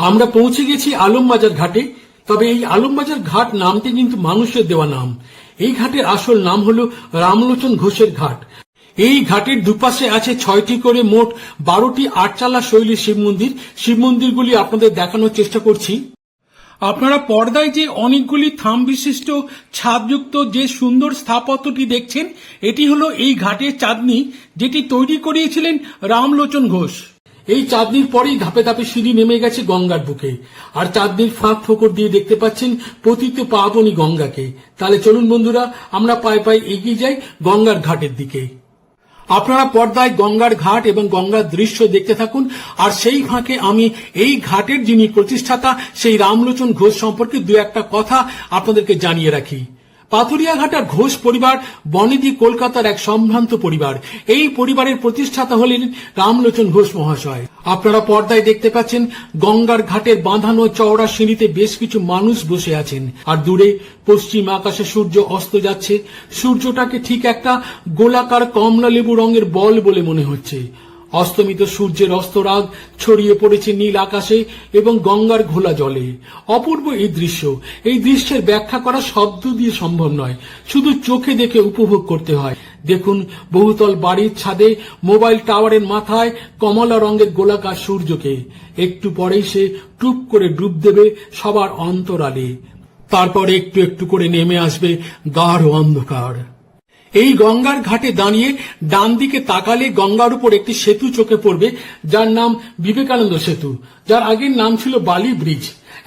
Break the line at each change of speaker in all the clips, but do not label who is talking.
আমরা পৌঁছে গেছি আলমবাজার ঘাটে। তবে এই আলমবাজার ঘাট নামটি কিন্তু মানুষের দেওয়া নাম। এই ঘাটের আসল নাম হলো রামলোচন ঘোষের ঘাট। এই ঘাটের দুপাশে আছে 6টি করে মোট 12টি আটচালা শৈলীর শিব মন্দির। শিব মন্দিরগুলি আপনাদের দেখানোর চেষ্টা করছি। আপনারা পর্দায় যে অনেকগুলি থাম বিশিষ্ট ছাদযুক্ত যে সুন্দর স্থাপত্যটি দেখছেন, এটি হলো এই ঘাটের চাঁদনি, যেটি তৈরি করিয়েছিলেন রামলোচন ঘোষ। এই চাঁদনির পরেই ধাপে ধাপে সিঁড়ি নেমে গেছে গঙ্গার বুকে, আর চাঁদনির ফাঁক ফোকর দিয়ে দেখতে পাচ্ছেন পতিত পাবনী গঙ্গাকে। তাহলে চলুন বন্ধুরা, আমরা পায়ে পায়ে এগিয়ে যাই গঙ্গার ঘাটের দিকে। আপনারা পর্দায় গঙ্গার ঘাট এবং গঙ্গার দৃশ্য দেখতে থাকুন, আর সেই ফাঁকে আমি এই ঘাটের যিনি প্রতিষ্ঠাতা সেই রামলোচন ঘোষ সম্পর্কে দু একটা কথা আপনাদেরকে জানিয়ে রাখি। পাথুরিয়াঘাট আর ঘোষ পরিবার বনেদি কলকাতার এক সম্ভ্রান্ত পরিবার। এই পরিবারের প্রতিষ্ঠাতা হলেন রামলোচন ঘোষ মহাশয়। আপনারা পর্দায় দেখতে পাচ্ছেন গঙ্গার ঘাটের বাঁধানো চওড়া সিঁড়িতে বেশ কিছু মানুষ বসে আছেন, আর দূরে পশ্চিম আকাশে সূর্য অস্ত যাচ্ছে। সূর্যটাকে ঠিক একটা গোলাকার কমলা লেবু রঙের বল বলে মনে হচ্ছে। অস্তমিত সূর্যের অস্তরাগ ছড়িয়ে পড়েছে নীল আকাশে এবং গঙ্গার ঘোলা জলে। অপূর্ব এই দৃশ্য। এই দৃশ্যের ব্যাখ্যা করা শব্দ দিয়ে সম্ভব নয়, শুধু চোখে দেখে উপভোগ করতে হয়। দেখুন, বহুতল বাড়ির ছাদে মোবাইল টাওয়ারের মাথায় কমলা রঙের গোলাকার সূর্যকে। একটু পরেই সে টুপ করে ডুব দেবে সবার অন্তরালে। তারপর একটু একটু করে নেমে আসবে গাঢ় অন্ধকার। এই গঙ্গার ঘাটে দাঁড়িয়ে ডান দিকে তাকালে গঙ্গার উপর একটি সেতু চোখে পড়বে, যার নাম বিবেকানন্দ সেতু, যার আগের নাম ছিল বালি ব্রিজ।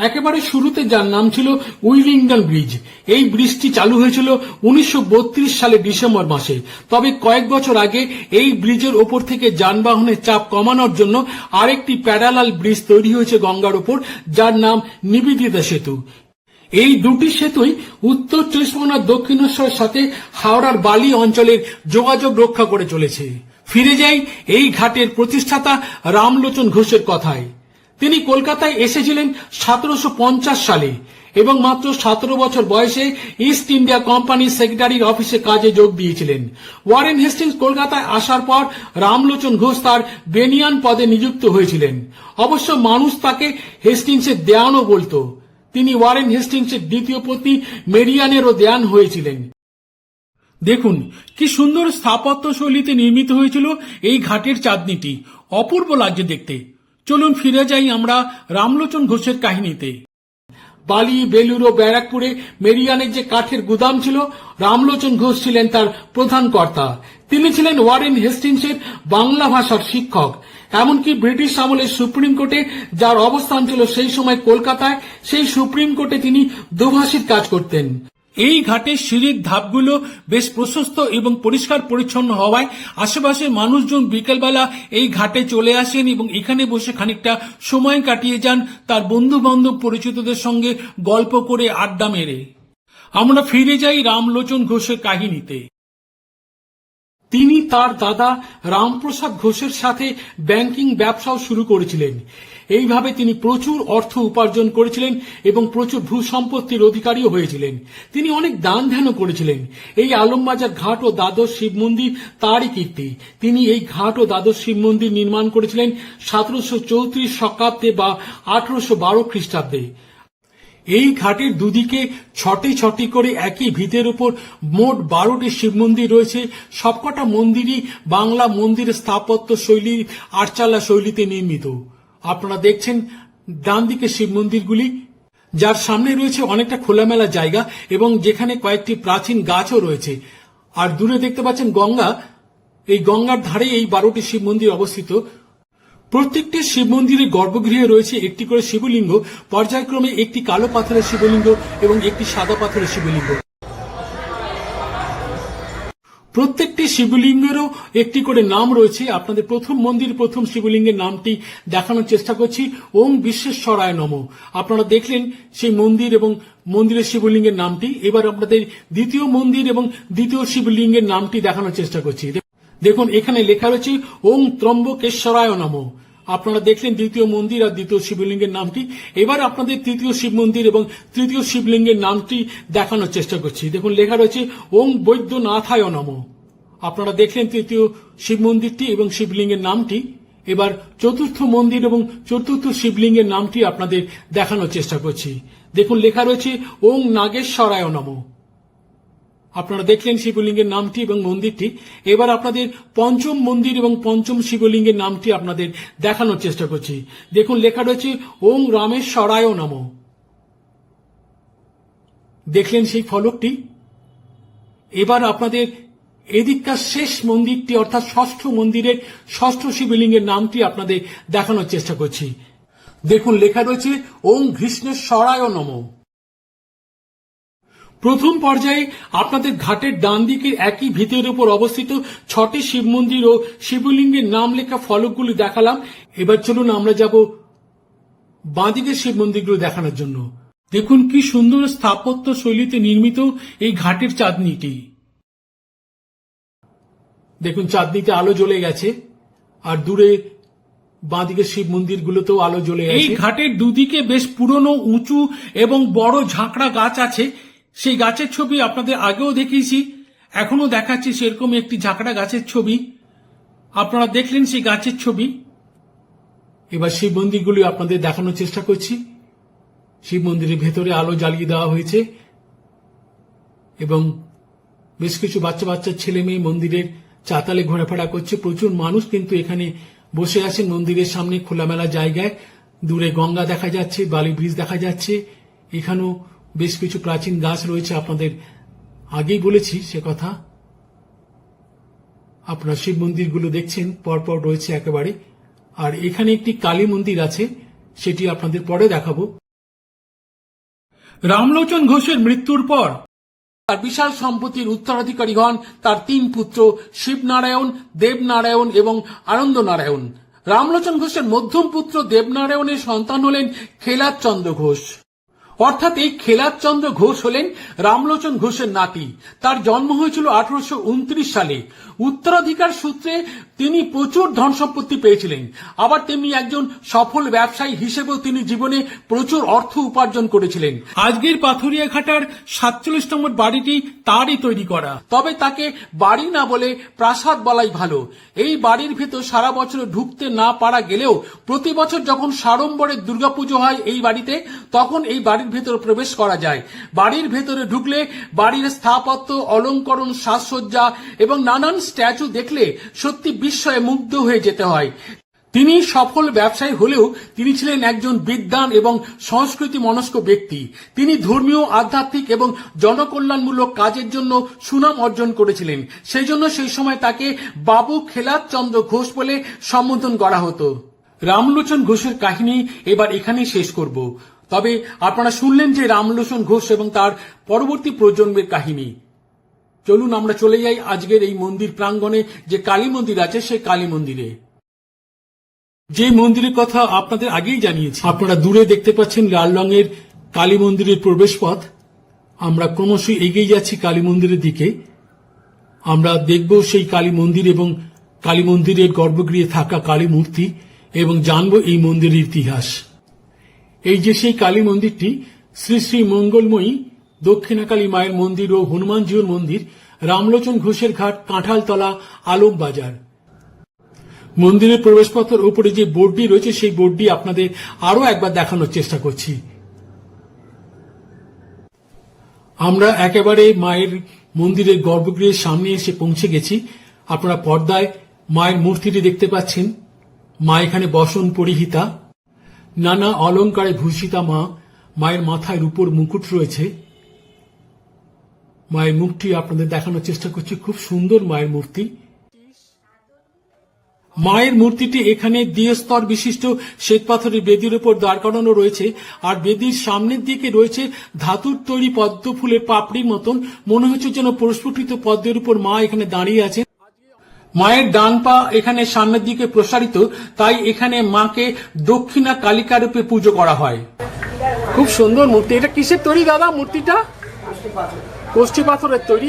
একেবারে শুরুতে যার নাম ছিল উইলিংটন ব্রিজ। এই ব্রিজটি চালু হয়েছিল 1932 সালে ডিসেম্বর মাসে। তবে কয়েক বছর আগে এই ব্রিজের ওপর থেকে যানবাহনের চাপ কমানোর জন্য আরেকটি প্যারালাল ব্রিজ তৈরি হয়েছে গঙ্গার উপর, যার নাম নিবেদিতা সেতু। এই দুটি সেতুই উত্তর 24 পরগনার দক্ষিণেশ্বরের সাথে হাওড়ার বালি অঞ্চলের যোগাযোগ রক্ষা করে চলেছে। ফিরে যাই এই ঘাটের প্রতিষ্ঠাতা রামলোচন ঘোষের কথায়। তিনি কলকাতায় এসেছিলেন 1750 সালে এবং মাত্র 17 বছর বয়সে ইস্ট ইন্ডিয়া কোম্পানির সেক্রেটারির অফিসে কাজে যোগ দিয়েছিলেন। ওয়ারেন হেস্টিংস কলকাতায় আসার পর রামলোচন ঘোষ তার বেনিয়ান পদে নিযুক্ত হয়েছিলেন। অবশ্য মানুষ তাকে হেস্টিংসের দেওয়ানও বলতো। তিনি ওয়ারেন হেস্টিংসের দ্বিতীয় পত্নী মেরিয়ানেরও দেওয়ান হয়েছিলেন। দেখুন কি সুন্দর স্থাপত্য শৈলীতে নির্মিত হয়েছিল এই ঘাটের চাঁদনিটি। অপূর্ব লাগছে দেখতে। চলুন ফিরে যাই আমরা রামলোচন ঘোষের কাহিনীতে। বালি, বেলুর ও ব্যারাকপুরে মেরিয়ানের যে কাঠের গুদাম ছিল, রামলোচন ঘোষ ছিলেন তার প্রধান কর্তা। তিনি ছিলেন ওয়ারেন হেস্টিংসের বাংলা ভাষার শিক্ষক। এমনকি ব্রিটিশ আমলের সুপ্রিম কোর্টে, যার অবস্থান ছিল সেই সময় কলকাতায়, সেই সুপ্রিম কোর্টে তিনি দোভাষীর কাজ করতেন। এই ঘাটের সিঁড়ির ধাপগুলো বেশ প্রশস্ত এবং পরিষ্কার পরিচ্ছন্ন হওয়ায় আশেপাশের মানুষজন বিকেলবেলা এই ঘাটে চলে আসেন এবং এখানে বসে খানিকটা সময় কাটিয়ে যান তার বন্ধু বান্ধব পরিচিতদের সঙ্গে গল্প করে, আড্ডা মেরে। আমরা ফিরে যাই রামলোচন ঘোষের কাহিনীতে। তিনি তার দাদা রামপ্রসাদ ঘোষের সাথে ব্যাংকিং ব্যবসাও শুরু করেছিলেন। এইভাবে তিনি প্রচুর অর্থ উপার্জন করেছিলেন এবং প্রচুর ভূ সম্পত্তির অধিকারীও হয়েছিলেন। তিনি অনেক দান ধ্যানও করেছিলেন। এই আলমবাজার ঘাট ও দ্বাদশ শিব মন্দির তারই কীর্তি। তিনি এই ঘাট ও দ্বাদশ শিব মন্দির নির্মাণ করেছিলেন 1734 শকাব্দে বা 1812 খ্রিস্টাব্দে। এই ঘাটের দুদিকে 6টি করে একই ভিতের উপর মোট 12টি শিব মন্দির রয়েছে। সবকটা মন্দিরই বাংলা মন্দির স্থাপত্য শৈলীর আটচালা শৈলীতে নির্মিত। আপনারা দেখছেন ডান দিকে শিব মন্দিরগুলি, যার সামনে রয়েছে অনেকটা খোলামেলা জায়গা এবং যেখানে কয়েকটি প্রাচীন গাছও রয়েছে। আর দূরে দেখতে পাচ্ছেন গঙ্গা। এই গঙ্গার ধারে এই 12টি শিব মন্দির অবস্থিত। প্রত্যেকটি শিব মন্দিরের গর্ভগৃহে রয়েছে একটি করে শিবলিঙ্গ, পর্যায়ক্রমে একটি কালো পাথরের শিবলিঙ্গ এবং একটি সাদা পাথরের শিবলিঙ্গ। প্রত্যেকটি শিবলিঙ্গেরও একটি করে নাম রয়েছে। আপনাদের প্রথম মন্দির, প্রথম শিবলিঙ্গের নামটি দেখানোর চেষ্টা করছি, ওম বিশ্বেশ্বরায় নমঃ। আপনারা দেখলেন সেই মন্দির এবং মন্দিরের শিবলিঙ্গের নামটি। এবার আপনাদের দ্বিতীয় মন্দির এবং দ্বিতীয় শিবলিঙ্গের নামটি দেখানোর চেষ্টা করছি। দেখুন এখানে লেখা রয়েছে ওম ত্রম্বকেশ্বরায় নমঃ। আপনারা দেখলেন দ্বিতীয় মন্দির আর দ্বিতীয় শিবলিঙ্গের নামটি। এবার আপনাদের তৃতীয় শিব মন্দির এবং তৃতীয় শিবলিঙ্গের নামটি দেখানোর চেষ্টা করছি। দেখুন লেখা রয়েছে ওম বৈদ্যনাথায় নমঃ। আপনারা দেখলেন তৃতীয় শিব মন্দিরটি এবং শিবলিঙ্গের নামটি। এবার চতুর্থ মন্দির এবং চতুর্থ শিবলিঙ্গের নামটি আপনাদের দেখানোর চেষ্টা করছি। দেখুন লেখা রয়েছে ওং নাগেশ্বরায় নমঃ। আপনারা দেখলেন শিবলিঙ্গের নামটি এবং মন্দিরটি। এবার আপনাদের পঞ্চম মন্দির এবং পঞ্চম শিবলিঙ্গের নামটি আপনাদের দেখানোর চেষ্টা করছি। দেখুন লেখা রয়েছে ওং রামেশ্বরায় নমঃ। দেখলেন সেই ফলকটি। এবার আপনাদের এদিককার শেষ মন্দিরটি অর্থাৎ ষষ্ঠ মন্দিরের ষষ্ঠ শিবলিঙ্গের নামটি আপনাদের দেখানোর চেষ্টা করছি। দেখুন লেখা রয়েছে ওং কৃষ্ণেশ্বরায় নমঃ। প্রথম পর্যায়ে আপনাদের ঘাটের ডান দিকে একই ভিতের উপর অবস্থিত 6টি শিব মন্দির ও শিবলিঙ্গের নাম লেখা ফলকগুলি দেখালাম। এবার চলুন আমরা যাব বাঁদিকের শিব মন্দিরগুলো দেখানোর জন্য। দেখুন কি সুন্দর স্থাপত্য শৈলীতে নির্মিত এই ঘাটের চাঁদনিটি। দেখুন চাঁদনিতে আলো জ্বলে গেছে, আর দূরে বাঁদিকের শিব মন্দিরগুলোতেও আলো জ্বলে গেছে। এই ঘাটের দুদিকে বেশ পুরনো উঁচু এবং বড় ঝাঁকড়া গাছ আছে। সেই গাছের ছবি আপনাদের আগেও দেখিয়েছি, এখনো দেখাচ্ছি সেরকম একটি ঝাঁকড়া গাছের ছবি। আপনারা দেখলেন সেই গাছের ছবি। এবার শিব মন্দিরগুলি আপনাদের দেখানোর চেষ্টা করছি। শিব মন্দিরের ভেতরে আলো জ্বালিয়ে দেওয়া হয়েছে এবং বেশ কিছু বাচ্চা বাচ্চা ছেলে মেয়ে মন্দিরের চাতালে ঘোরাফেরা করছে। প্রচুর মানুষ কিন্তু এখানে বসে আছেন মন্দিরের সামনে খোলামেলা জায়গায়। দূরে গঙ্গা দেখা যাচ্ছে, বালি ব্রিজ দেখা যাচ্ছে। এখানেও বেশ কিছু প্রাচীন গাছ রয়েছে, আপনাদের আগেই বলেছি সে কথা। আপনারা শিব মন্দিরগুলো দেখছেন পরপর রয়েছে একেবারে। আর এখানে একটি কালী মন্দির আছে, সেটি আপনাদের পরে দেখাবো। রামলোচন ঘোষের মৃত্যুর পর তার বিশাল সম্পত্তির উত্তরাধিকারী হন তার 3 পুত্র শিবনারায়ণ, দেবনারায়ণ এবং আনন্দ নারায়ণ। রামলোচন ঘোষের মধ্যম পুত্র দেবনারায়ণের সন্তান হলেন খেলাদ চন্দ্র ঘোষ। অর্থাৎ এই খেলাদ চন্দ্র ঘোষ হলেন রামলোচন ঘোষের নাতি। তার জন্ম হয়েছিল 1829 সালে। উত্তরাধিকার সূত্রে তিনি প্রচুর ধন সম্পত্তি পেয়েছিলেন। আবার তেমনি একজন সফল ব্যবসায়ী হিসেবেও তিনি জীবনে প্রচুর অর্থ উপার্জন করেছিলেন। আজকের পাথুরিয়া ঘাটার 47 নম্বর বাড়িটি তারই তৈরি করা, তবে তাকে বাড়ি না বলে প্রাসাদ বলাই ভালো। এই বাড়ির ভেতর সারা বছর ঢুকতে না পারা গেলেও প্রতি বছর যখন সাড়ম্বরের দুর্গাপুজো হয় এই বাড়িতে, তখন এই বাড়ির ভেতরে প্রবেশ করা যায়। বাড়ির ভেতরে ঢুকলে বাড়ির স্থাপত্য, অলঙ্করণ, সাজসজ্জা এবং নানান স্ট্যাচু দেখলে সত্যি বিস্ময়ে মুগ্ধ হয়ে যেতে হয়। তিনি সফল ব্যবসায়ী হলেও তিনি ছিলেন একজন বিদ্বান এবং সংস্কৃতি মনস্ক ব্যক্তি। তিনি ধর্মীয়, আধ্যাত্মিক এবং জনকল্যাণমূলক কাজের জন্য সুনাম অর্জন করেছিলেন। সেই জন্য সেই সময় তাকে বাবু খেলাদ চন্দ্র ঘোষ বলে সম্বোধন করা হতো। রামলোচন ঘোষের কাহিনী এবার এখানেই শেষ করব। তবে আপনারা শুনলেন যে রামলোচন ঘোষ এবং তার পরবর্তী প্রজন্মের কাহিনী। চলুন আমরা চলে যাই আজকের এই মন্দির প্রাঙ্গণে যে কালী মন্দির আছে সেই কালী মন্দিরে। যে মন্দিরের কথা আপনাদের আগেই জানিয়েছি। আপনারা দূরে দেখতে পাচ্ছেন লাল রঙের কালী মন্দিরের প্রবেশ পথ। আমরা ক্রমশই এগিয়ে যাচ্ছি কালী মন্দিরের দিকে। আমরা দেখব সেই কালী মন্দির এবং কালী মন্দিরের গর্ভগৃহে থাকা কালী মূর্তি এবং জানব এই মন্দিরের ইতিহাস। এই যে সেই কালী মন্দিরটি শ্রী শ্রী মঙ্গলময়ী দক্ষিণাকালী মায়ের মন্দির ও হনুমানজিউর মন্দির, রামলোচন ঘোষের ঘাট, কাঁঠালতলা, আলম বাজার। মন্দিরের প্রবেশপথের উপরে যে বোর্ডটি রয়েছে সেই বোর্ডটি আপনাদের আরো একবার দেখানোর চেষ্টা করছি। আমরা একেবারে মায়ের মন্দিরের গর্ভগৃহের সামনে এসে পৌঁছে গেছি। আপনারা পর্দায় মায়ের মূর্তিটি দেখতে পাচ্ছেন। মা এখানে বসন পরিহিতা, নানা অলঙ্কারে ভূষিতা মা। মায়ের মাথায় রূপোর মুকুট রয়েছে। মায়ের মুখটি আপনাদের দেখানোর চেষ্টা করছি। খুব সুন্দর মায়ের মূর্তি। মায়ের মূর্তিটি এখানে দ্বিস্তর বিশিষ্ট শ্বেতপাথরের বেদির উপর দাঁড় করানো রয়েছে। আর বেদির সামনের দিকে রয়েছে ধাতুর তৈরি পদ্ম ফুলের পাপড়ির মতন। মনে হচ্ছে যেন প্রস্ফুটিত পদ্মের উপর মা এখানে দাঁড়িয়ে আছেন। মায়ের ডান পা এখানে সামনের দিকে প্রসারিত, তাই এখানে মাকে দক্ষিণা কালিকা রূপে পুজো করা হয়। খুব সুন্দর মূর্তি। এটা কিসের তৈরি দাদা? মূর্তিটা কষ্টি পাথরের তৈরি।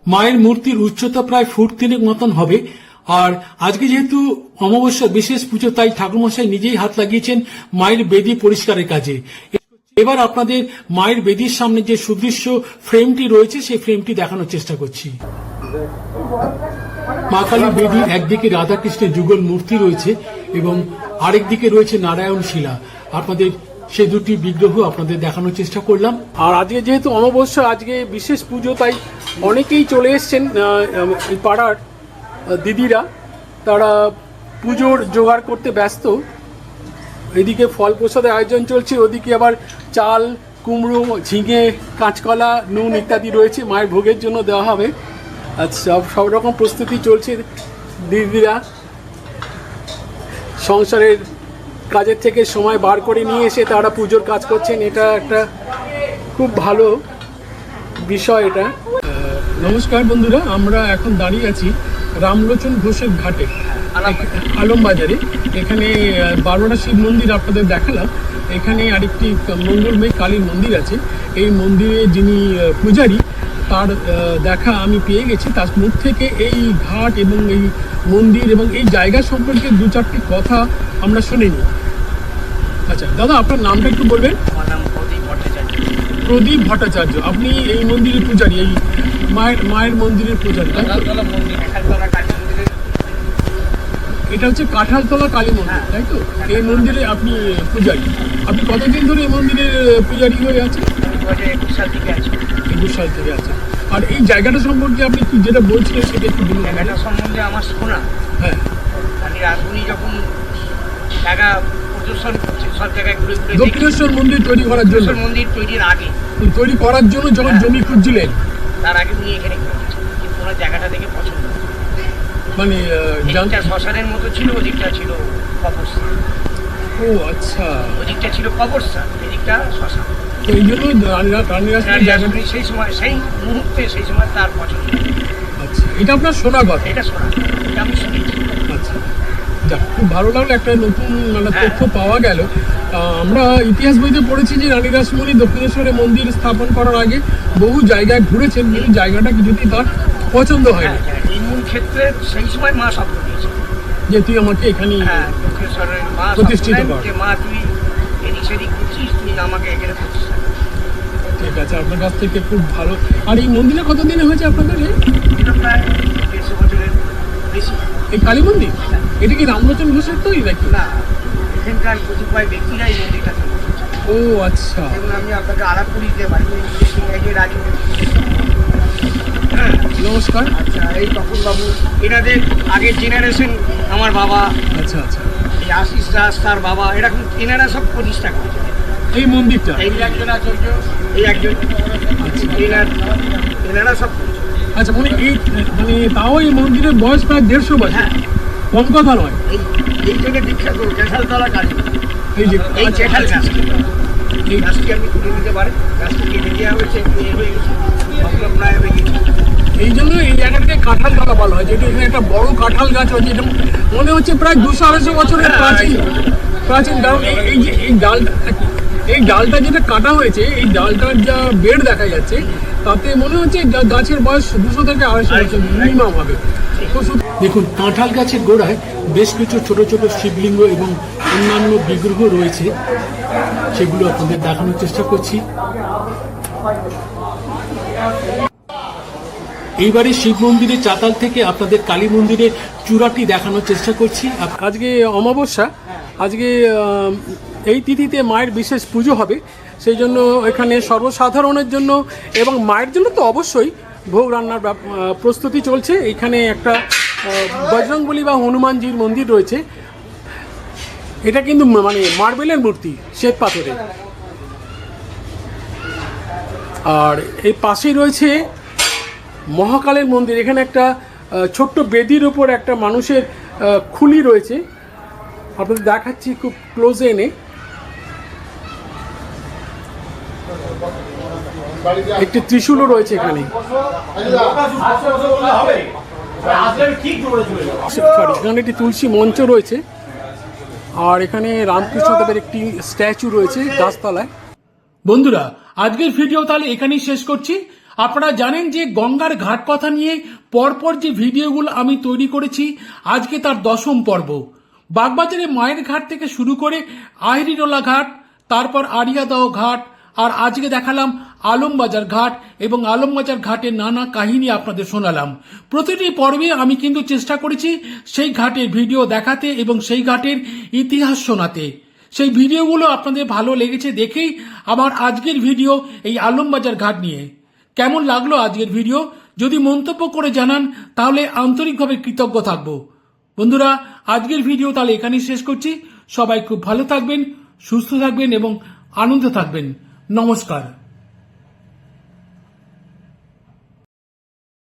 মায়ের মূর্তির উচ্চতা প্রায় ফুট 3 মতন হবে। আর আজকে যেহেতু অমাবস্যা বিশেষ পুজো, তাই ঠাকুরমশাই নিজেই হাত লাগিয়েছেন মায়ের বেদি পরিষ্কারের কাজে। এবার আপনাদের মায়ের বেদির সামনে যে সুদৃশ্য ফ্রেমটি রয়েছে সেই ফ্রেমটি দেখানোর চেষ্টা করছি। মা কালী বেদির একদিকে রাধাকৃষ্ণের যুগল মূর্তি রয়েছে এবং আরেক দিকে রয়েছে নারায়ণ শিলা। আপনাদের সে দুটি বিগ্রহ আপনাদের দেখানোর চেষ্টা করলাম। আর আজকে যেহেতু অমাবস্যা, আজকে বিশেষ পুজো, তাই অনেকেই চলে এসছেন এই পাড়ার দিদিরা, তারা পুজোর জোগাড় করতে ব্যস্ত। এদিকে ফল প্রসাদের আয়োজন চলছে, ওদিকে আবার চাল, কুমড়ো, ঝিঙে, কাঁচকলা, নুন ইত্যাদি রয়েছে, মায়ের ভোগের জন্য দেওয়া হবে। আচ্ছা, সব রকম প্রস্তুতি চলছে। দিদিরা সংসারের কাজের থেকে সময় বার করে নিয়ে এসে তারা পুজোর কাজ করছেন, এটা একটা খুব ভালো বিষয় এটা। নমস্কার বন্ধুরা, আমরা এখন দাঁড়িয়ে আছি রামলোচন ঘোষের ঘাটে, আলমবাজারে। এখানে 12টা শিব মন্দির আপনাদের দেখালাম। এখানে আরেকটি মঙ্গলময় কালীর মন্দির আছে। এই মন্দিরে যিনি পূজারী, তার দেখা আমি পেয়ে গেছি। তার মুখ থেকে এই ঘাট এবং এই মন্দির এবং এই জায়গা সম্পর্কে 2-4টি কথা আমরা শুনিনি। আচ্ছা দাদা, আপনার নামটা একটু বলবেন?
আমার নাম প্রদীপ ভট্টাচার্য।
প্রদীপ ভট্টাচার্য, আপনি এই মন্দিরের পূজারী, এই মায়ের মন্দিরের পূজারী? এটা হচ্ছে কাঁঠালতলা কালী মন্দির, তাই তো? এই মন্দিরে আপনি পূজারী। আপনি কতদিন ধরে এই মন্দিরের পূজারী হয়ে আছেন?
21 সাল থেকে আছি।
21 সাল থেকে আছেন। আর এই জায়গাটা সম্পর্কে আপনি কি যেটা বলছিলেন সেটা একটু বলুন।
জায়গাটা সম্বন্ধে আমার শোনা,
হ্যাঁ,
আমি রাজগুনি যখন জায়গা পরিদর্শন করছি, সব জায়গায় ঘুরে ঘুরে
দক্ষিণেশ্বর মন্দির তৈরি করার জন্য,
মন্দির তৈরির আগে,
তৈরি করার জন্য যখন জমি খুঁজছিলেন,
তার আগে উনি এখানে ঘুরেছেন, কিন্তু ওনার জায়গাটা দেখে পছন্দ।
মানে
এদিকটা শ্মশানের মতো ছিল, ওদিকটা ছিল কবরস্থান।
ও আচ্ছা,
ওদিকটা ছিল কবরস্থান, এদিকটা শ্মশান।
তো এই জন্য
রাজগুনি সেই সময়, সেই মুহূর্তে, সেই সময় তার পছন্দ।
আচ্ছা, এটা আপনার শোনা কথা?
এটা শোনা, এটা আমি শুনেছি।
আচ্ছা, যাক, খুব ভালো লাগলো, একটা নতুন তথ্য পাওয়া গেল। আমরা ইতিহাস বইতে পড়েছি যে রানী রাসমণি দক্ষিণেশ্বরে মন্দির স্থাপন করার আগে বহু জায়গায় ঘুরেছেন, কিন্তু জায়গাটা কিছুতেই তার পছন্দ হয়নি।
এই মূল ক্ষেত্রে সেই সময় মা স্বপ্ন দিয়েছে
যে তুই আমাকে এখানে
দক্ষিণেশ্বরের মা
প্রতিষ্ঠিত কর,
যে মা তুই এদিক সেদিক করছিস, তুই আমাকে এখানে প্রতিষ্ঠা।
ঠিক আছে, আপনার কাছ থেকে খুব ভালো। আর এই মন্দিরে কতদিনে হয়েছে আপনাদের?
এটা প্রায় 150 বছরের বেশি।
এই কালী মন্দির, এটা কি রামলোচন ঘোষের তৈরি নাকি?
না, এখানকার কতিপয় ব্যক্তিরা এই মন্দিরটা তৈরি করেছে।
ও আচ্ছা,
যেমন আমি আপনাকে আলাপপুরি দিতে পারি, রাজু।
নমস্কার।
আচ্ছা, এই তপনবাবু, এনাদের আগের জেনারেশন, আমার বাবা,
আচ্ছা আচ্ছা,
এই আশিস দাস তার বাবা, এরকম এনারা সব প্রতিষ্ঠা করেছে
এই মন্দিরটা।
এই একজন আচার্য, এই একজন, এনারা সব করেছে।
আচ্ছা, মানে তাও এই মন্দিরের বয়স প্রায় 150 বছর।
হ্যাঁ,
কম কথা নয়।
এই জন্য বিখ্যাত জেঠালতলা কালী।
এই যে
এই জেঠাল গাছটি, এই গাছটি আপনি তুলে নিতে পারেন। গাছটি কেটে দেওয়া হয়েছে, হয়ে গেছে, প্রায় হয়ে গেছে।
এই জন্য এই জায়গাটাকে কাঁঠালতলা বলা হয়, যেটা এখানে একটা বড় কাঁঠাল গাছ আছে। এটা মনে হচ্ছে প্রায় 200-250 বছরের প্রাচীন। কারণ এই যে এই ডালটা যেটা কাটা হয়েছে, এই ডালটার যা বেড় দেখা যাচ্ছে, তাতে মনে হচ্ছে গাছের বয়স 200 থেকে 250 বছর মিনিমাম হবে। দেখুন, কাঁঠাল গাছের গোড়ায় বেশ কিছু ছোট ছোট শিবলিঙ্গ এবং অন্যান্য বিগ্রহ রয়েছে, সেগুলো আপনাদের দেখানোর চেষ্টা করছি। এইবারে শিব মন্দিরের চাতাল থেকে আপনাদের কালী মন্দিরের চূড়াটি দেখানোর চেষ্টা করছি। আজকে অমাবস্যা, আজকে এই তিথিতে মায়ের বিশেষ পুজো হবে, সেই জন্য এখানে সর্বসাধারণের জন্য এবং মায়ের জন্য তো অবশ্যই ভোগ রান্নার প্রস্তুতি চলছে। এখানে একটা বজরংবলী বা হনুমানজির মন্দির রয়েছে। এটা কিন্তু মানে মার্বেলের মূর্তি, শ্বেত পাথরে। আর এই পাশেই রয়েছে মহাকালের মন্দির। এখানে একটা ছোট্ট বেদির ওপর একটা মানুষের খুলি রয়েছে, আপনাদের দেখাচ্ছি খুব ক্লোজে এনে। একটি ত্রিশূলও রয়েছে এখানে। এখানে একটি তুলসী মঞ্চ রয়েছে, আর এখানে রামকৃষ্ণদেবের একটি স্ট্যাচু রয়েছে গাছতলায়। বন্ধুরা, আজকের ভিডিও তাহলে এখানেই শেষ করছি। আপনারা জানেন যে গঙ্গার ঘাট কথা নিয়ে পরপর যে ভিডিওগুলো আমি তৈরি করেছি, আজকে তার 10ম পর্ব। বাগবাজারে মায়ের ঘাট থেকে শুরু করে আহিরিটোলা ঘাট, তারপর আড়িয়াদহ ঘাট, আর আজকে দেখালাম আলমবাজার ঘাট এবং আলমবাজার ঘাটের নানা কাহিনী আপনাদের শোনালাম। প্রতিটি পর্বে আমি কিন্তু চেষ্টা করেছি সেই ঘাটের ভিডিও দেখাতে এবং সেই ঘাটের ইতিহাস শোনাতে। সেই ভিডিওগুলো আপনাদের ভালো লেগেছে দেখেই আমার আজকের ভিডিও এই আলমবাজার ঘাট নিয়ে। কেমন লাগলো আজকের ভিডিও যদি মন্তব্য করে জানান তাহলে আন্তরিকভাবে কৃতজ্ঞ থাকব। বন্ধুরা, আজকের ভিডিও তাহলে এখানেই শেষ করছি। সবাই খুব ভালো থাকবেন, সুস্থ থাকবেন এবং আনন্দ থাকবেন। নমস্কার।